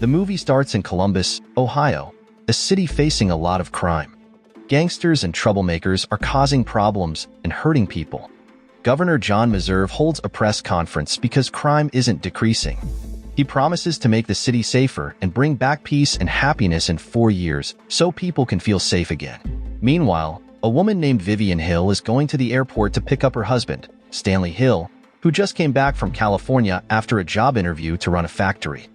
The movie starts in Columbus, Ohio, a city facing a lot of crime. Gangsters and troublemakers are causing problems and hurting people. Governor John Meserve holds a press conference because crime isn't decreasing. He promises to make the city safer and bring back peace and happiness in 4 years so people can feel safe again. Meanwhile, a woman named Vivian Hill is going to the airport to pick up her husband, Stanley Hill, who just came back from California after a job interview to run a factory.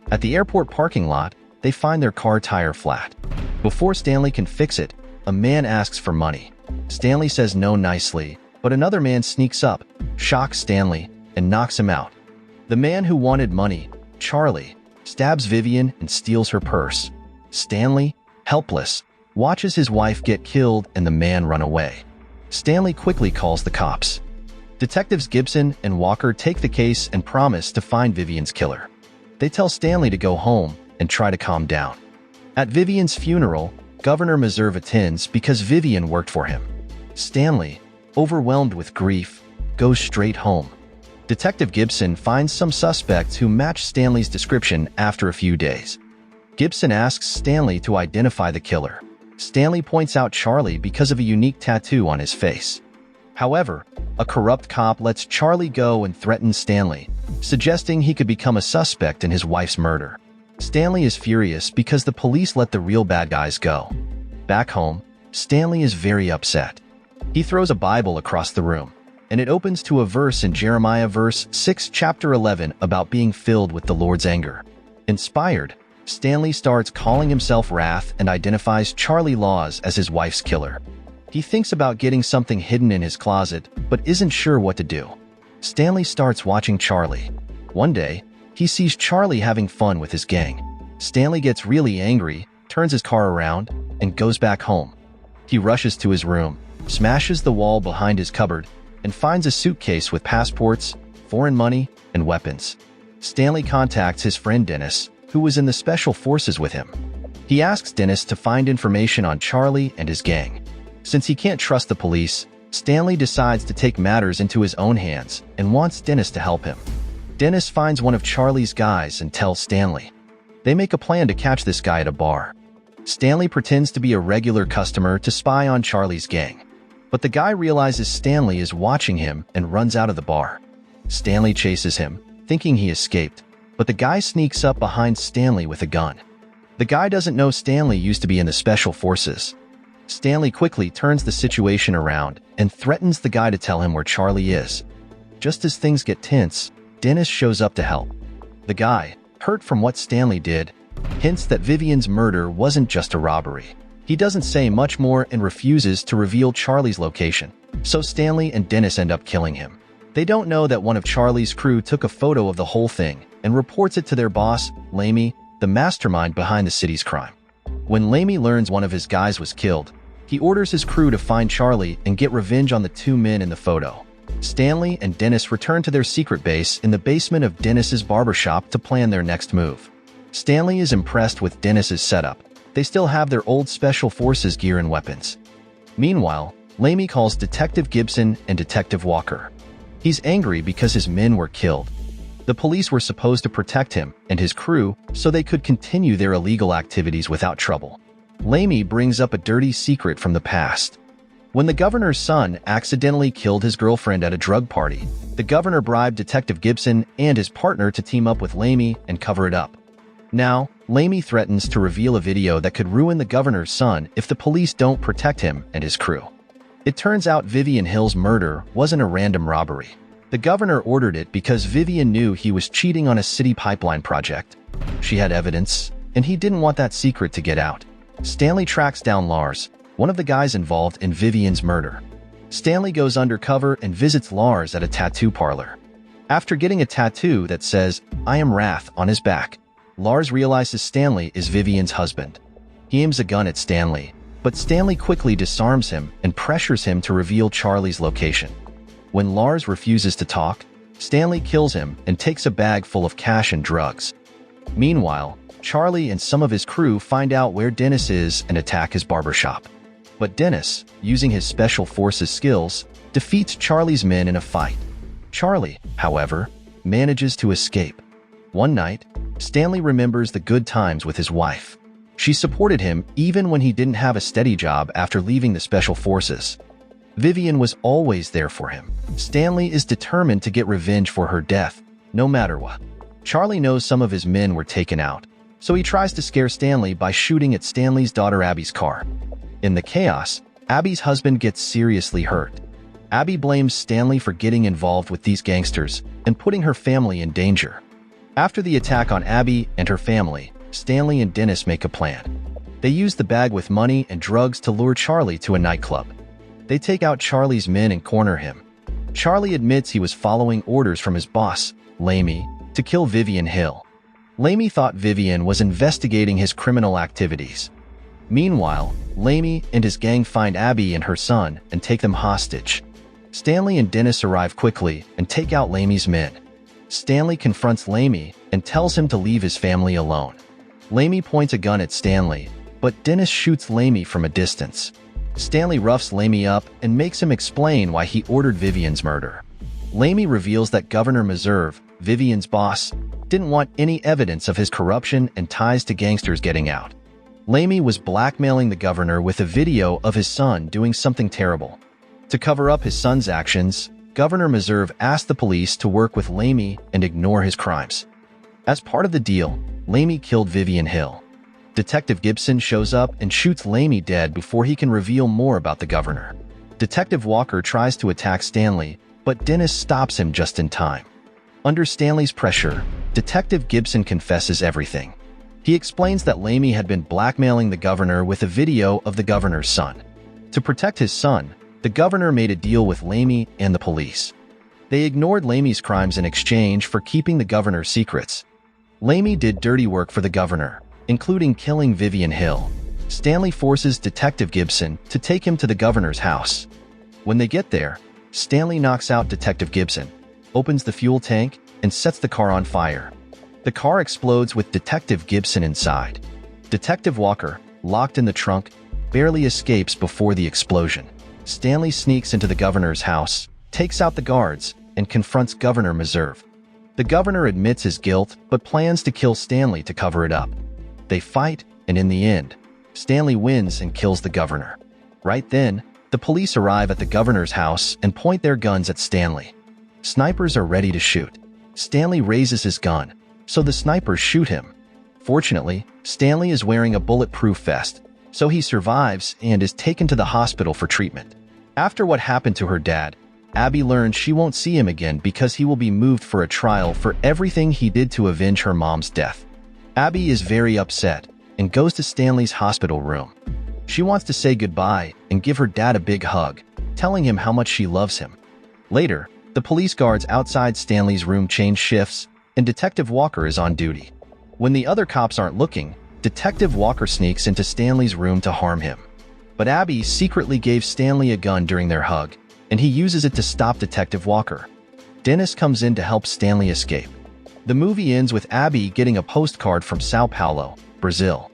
At the airport parking lot, they find their car tire flat. Before Stanley can fix it, a man asks for money. Stanley says no nicely, but another man sneaks up, shocks Stanley, and knocks him out. The man who wanted money, Charlie, stabs Vivian and steals her purse. Stanley, helpless, watches his wife get killed and the man run away. Stanley quickly calls the cops. Detectives Gibson and Walker take the case and promise to find Vivian's killer. They tell Stanley to go home and try to calm down. At Vivian's funeral, Governor Meserve attends because Vivian worked for him. Stanley, overwhelmed with grief, goes straight home. Detective Gibson finds some suspects who match Stanley's description after a few days. Gibson asks Stanley to identify the killer. Stanley points out Charlie because of a unique tattoo on his face. However, a corrupt cop lets Charlie go and threatens Stanley, suggesting he could become a suspect in his wife's murder. Stanley is furious because the police let the real bad guys go. Back home, Stanley is very upset. He throws a Bible across the room, and it opens to a verse in Jeremiah verse 6 chapter 11 about being filled with the Lord's anger. Inspired, Stanley starts calling himself Wrath and identifies Charlie Laws as his wife's killer. He thinks about getting something hidden in his closet, but isn't sure what to do. Stanley starts watching Charlie. One day, he sees Charlie having fun with his gang. Stanley gets really angry, turns his car around, and goes back home. He rushes to his room, smashes the wall behind his cupboard, and finds a suitcase with passports, foreign money, and weapons. Stanley contacts his friend Dennis, who was in the special forces with him. He asks Dennis to find information on Charlie and his gang. Since he can't trust the police, Stanley decides to take matters into his own hands and wants Dennis to help him. Dennis finds one of Charlie's guys and tells Stanley. They make a plan to catch this guy at a bar. Stanley pretends to be a regular customer to spy on Charlie's gang. But the guy realizes Stanley is watching him and runs out of the bar. Stanley chases him, thinking he escaped, but the guy sneaks up behind Stanley with a gun. The guy doesn't know Stanley used to be in the special forces. Stanley quickly turns the situation around and threatens the guy to tell him where Charlie is. Just as things get tense, Dennis shows up to help. The guy, hurt from what Stanley did, hints that Vivian's murder wasn't just a robbery. He doesn't say much more and refuses to reveal Charlie's location, so Stanley and Dennis end up killing him. They don't know that one of Charlie's crew took a photo of the whole thing and reports it to their boss, Lamy, the mastermind behind the city's crime. When Lamy learns one of his guys was killed, he orders his crew to find Charlie and get revenge on the 2 men in the photo. Stanley and Dennis return to their secret base in the basement of Dennis's barbershop to plan their next move. Stanley is impressed with Dennis's setup. They still have their old Special Forces gear and weapons. Meanwhile, Lamy calls Detective Gibson and Detective Walker. He's angry because his men were killed. The police were supposed to protect him and his crew so they could continue their illegal activities without trouble. Lamy brings up a dirty secret from the past. When the governor's son accidentally killed his girlfriend at a drug party, the governor bribed Detective Gibson and his partner to team up with Lamy and cover it up. Now, Lamy threatens to reveal a video that could ruin the governor's son if the police don't protect him and his crew. It turns out Vivian Hill's murder wasn't a random robbery. The governor ordered it because Vivian knew he was cheating on a city pipeline project. She had evidence, and he didn't want that secret to get out. Stanley tracks down Lars, one of the guys involved in Vivian's murder. Stanley goes undercover and visits Lars at a tattoo parlor. After getting a tattoo that says, "I am Wrath" on his back, Lars realizes Stanley is Vivian's husband. He aims a gun at Stanley, but Stanley quickly disarms him and pressures him to reveal Charlie's location. When Lars refuses to talk, Stanley kills him and takes a bag full of cash and drugs. Meanwhile, Charlie and some of his crew find out where Dennis is and attack his barbershop. But Dennis, using his special forces skills, defeats Charlie's men in a fight. Charlie, however, manages to escape. One night, Stanley remembers the good times with his wife. She supported him even when he didn't have a steady job after leaving the Special Forces. Vivian was always there for him. Stanley is determined to get revenge for her death, no matter what. Charlie knows some of his men were taken out, so he tries to scare Stanley by shooting at Stanley's daughter Abby's car. In the chaos, Abby's husband gets seriously hurt. Abby blames Stanley for getting involved with these gangsters and putting her family in danger. After the attack on Abby and her family, Stanley and Dennis make a plan. They use the bag with money and drugs to lure Charlie to a nightclub. They take out Charlie's men and corner him. Charlie admits he was following orders from his boss, Lamy, to kill Vivian Hill. Lamy thought Vivian was investigating his criminal activities. Meanwhile, Lamy and his gang find Abby and her son and take them hostage. Stanley and Dennis arrive quickly and take out Lamy's men. Stanley confronts Lamy and tells him to leave his family alone. Lamy points a gun at Stanley, but Dennis shoots Lamy from a distance. Stanley roughs Lamy up and makes him explain why he ordered Vivian's murder. Lamy reveals that Governor Meserve, Vivian's boss, didn't want any evidence of his corruption and ties to gangsters getting out. Lamy was blackmailing the governor with a video of his son doing something terrible. To cover up his son's actions, Governor Meserve asked the police to work with Lamy and ignore his crimes. As part of the deal, Lamy killed Vivian Hill. Detective Gibson shows up and shoots Lamy dead before he can reveal more about the governor. Detective Walker tries to attack Stanley, but Dennis stops him just in time. Under Stanley's pressure, Detective Gibson confesses everything. He explains that Lamy had been blackmailing the governor with a video of the governor's son. To protect his son, the governor made a deal with Lamy and the police. They ignored Lamy's crimes in exchange for keeping the governor's secrets. Lamy did dirty work for the governor, including killing Vivian Hill. Stanley forces Detective Gibson to take him to the governor's house. When they get there, Stanley knocks out Detective Gibson, opens the fuel tank, and sets the car on fire. The car explodes with Detective Gibson inside. Detective Walker, locked in the trunk, barely escapes before the explosion. Stanley sneaks into the governor's house, takes out the guards, and confronts Governor Meserve. The governor admits his guilt but plans to kill Stanley to cover it up. They fight, and in the end, Stanley wins and kills the governor. Right then, the police arrive at the governor's house and point their guns at Stanley. Snipers are ready to shoot. Stanley raises his gun, so the snipers shoot him. Fortunately, Stanley is wearing a bulletproof vest, so he survives and is taken to the hospital for treatment. After what happened to her dad, Abby learns she won't see him again because he will be moved for a trial for everything he did to avenge her mom's death. Abby is very upset and goes to Stanley's hospital room. She wants to say goodbye and give her dad a big hug, telling him how much she loves him. Later, the police guards outside Stanley's room change shifts, and Detective Walker is on duty. When the other cops aren't looking, Detective Walker sneaks into Stanley's room to harm him. But Abby secretly gave Stanley a gun during their hug, and he uses it to stop Detective Walker. Dennis comes in to help Stanley escape. The movie ends with Abby getting a postcard from Sao Paulo, Brazil.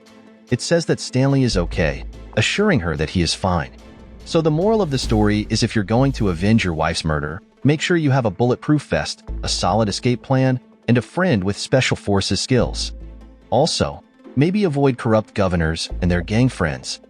It says that Stanley is okay, assuring her that he is fine. So the moral of the story is if you're going to avenge your wife's murder, make sure you have a bulletproof vest, a solid escape plan, and a friend with special forces skills. Also, maybe avoid corrupt governors and their gang friends,